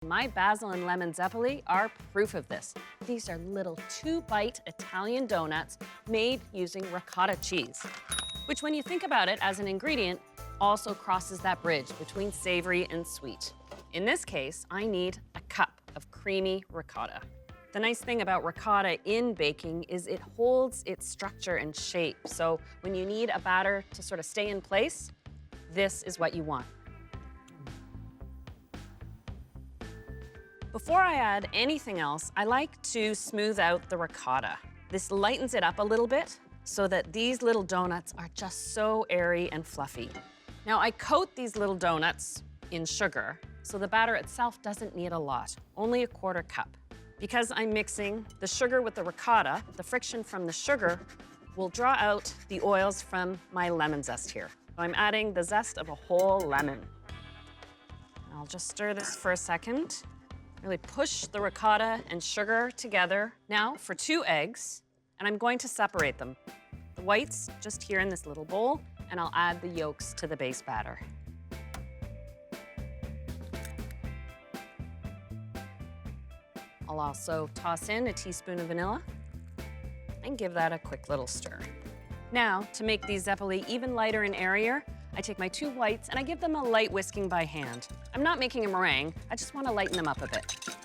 My Basil and Lemon Zeppole are proof of this. These are little 2-bite Italian donuts made using ricotta cheese, which when you think about it as an ingredient, also crosses that bridge between savory and sweet. In this case, I need a cup of creamy ricotta. The nice thing about ricotta in baking is it holds its structure and shape. So when you need a batter to sort of stay in place, this is what you want. Before I add anything else, I like to smooth out the ricotta. This lightens it up a little bit so that these little donuts are just so airy and fluffy. Now I coat these little donuts in sugar, so the batter itself doesn't need a lot, only a 1/4 cup. Because I'm mixing the sugar with the ricotta, the friction from the sugar will draw out the oils from my lemon zest here. So I'm adding the zest of a whole lemon. I'll just stir this for a second. Really push the ricotta and sugar together. Now for 2 eggs, and I'm going to separate them. The whites just here in this little bowl, and I'll add the yolks to the base batter. I'll also toss in a teaspoon of vanilla and give that a quick little stir. Now, to make these zeppole even lighter and airier, I take my 2 whites and I give them a light whisking by hand. I'm not making a meringue, I just want to lighten them up a bit.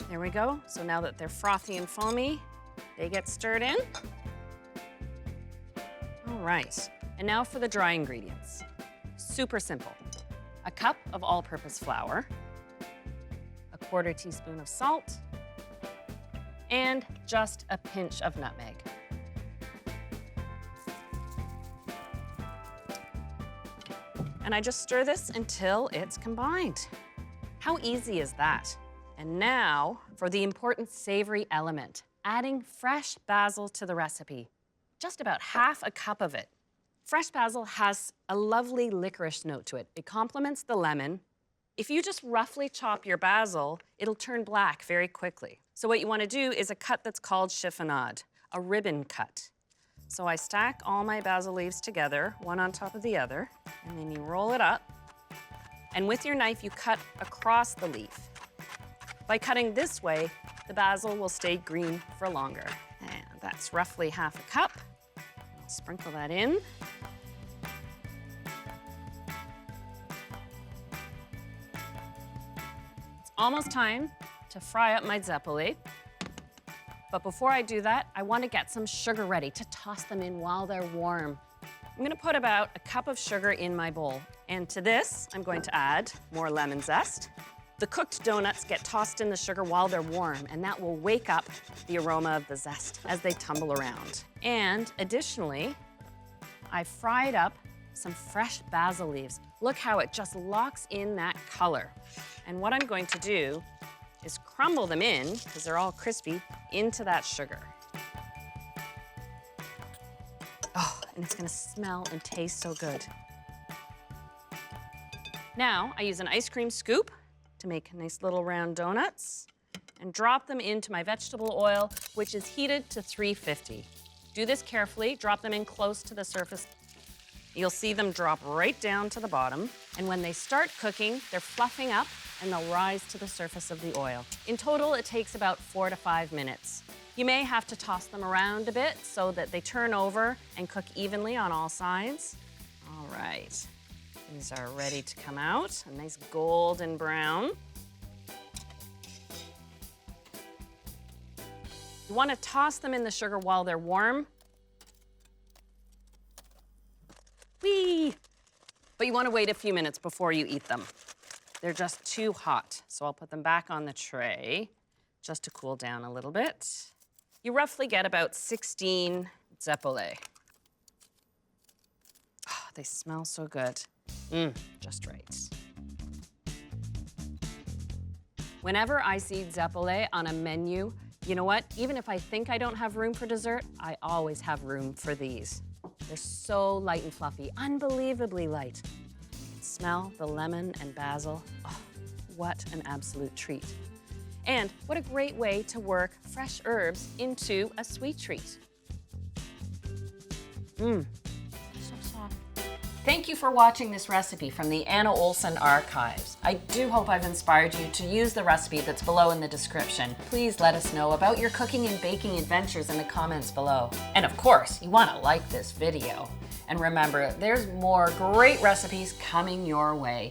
There we go. So now that they're frothy and foamy, they get stirred in. All right, and now for the dry ingredients. Super simple. A cup of all-purpose flour, a 1/4 teaspoon of salt, and just a pinch of nutmeg. And I just stir this until it's combined. How easy is that? And now for the important savory element, adding fresh basil to the recipe. Just about 1/2 cup of it. Fresh basil has a lovely licorice note to it. It complements the lemon. If you just roughly chop your basil, it'll turn black very quickly. So what you want to do is a cut that's called chiffonade, a ribbon cut. So I stack all my basil leaves together, one on top of the other, and then you roll it up. And with your knife, you cut across the leaf. By cutting this way, the basil will stay green for longer. And that's roughly 1/2 cup. I'll sprinkle that in. It's almost time to fry up my zeppole. But before I do that, I want to get some sugar ready to toss them in while they're warm. I'm going to put about a cup of sugar in my bowl. And to this, I'm going to add more lemon zest. The cooked donuts get tossed in the sugar while they're warm, and that will wake up the aroma of the zest as they tumble around. And additionally, I fried up some fresh basil leaves. Look how it just locks in that color. And what I'm going to do is crumble them in, because they're all crispy, into that sugar. Oh, and it's gonna smell and taste so good. Now, I use an ice cream scoop to make nice little round donuts and drop them into my vegetable oil, which is heated to 350. Do this carefully, drop them in close to the surface. You'll see them drop right down to the bottom. And when they start cooking, they're fluffing up and they'll rise to the surface of the oil. In total, it takes about 4 to 5 minutes. You may have to toss them around a bit so that they turn over and cook evenly on all sides. All right, these are ready to come out, a nice golden brown. You want to toss them in the sugar while they're warm. Whee! But you want to wait a few minutes before you eat them. They're just too hot. So I'll put them back on the tray just to cool down a little bit. You roughly get about 16 zeppole. Oh, they smell so good. Just right. Whenever I see zeppole on a menu, you know what? Even if I think I don't have room for dessert, I always have room for these. They're so light and fluffy, unbelievably light. You can smell the lemon and basil. Oh, what an absolute treat. And what a great way to work fresh herbs into a sweet treat. So soft. Thank you for watching this recipe from the Anna Olson archives. I do hope I've inspired you to use the recipe that's below in the description. Please let us know about your cooking and baking adventures in the comments below. And of course, you want to like this video. And remember, there's more great recipes coming your way.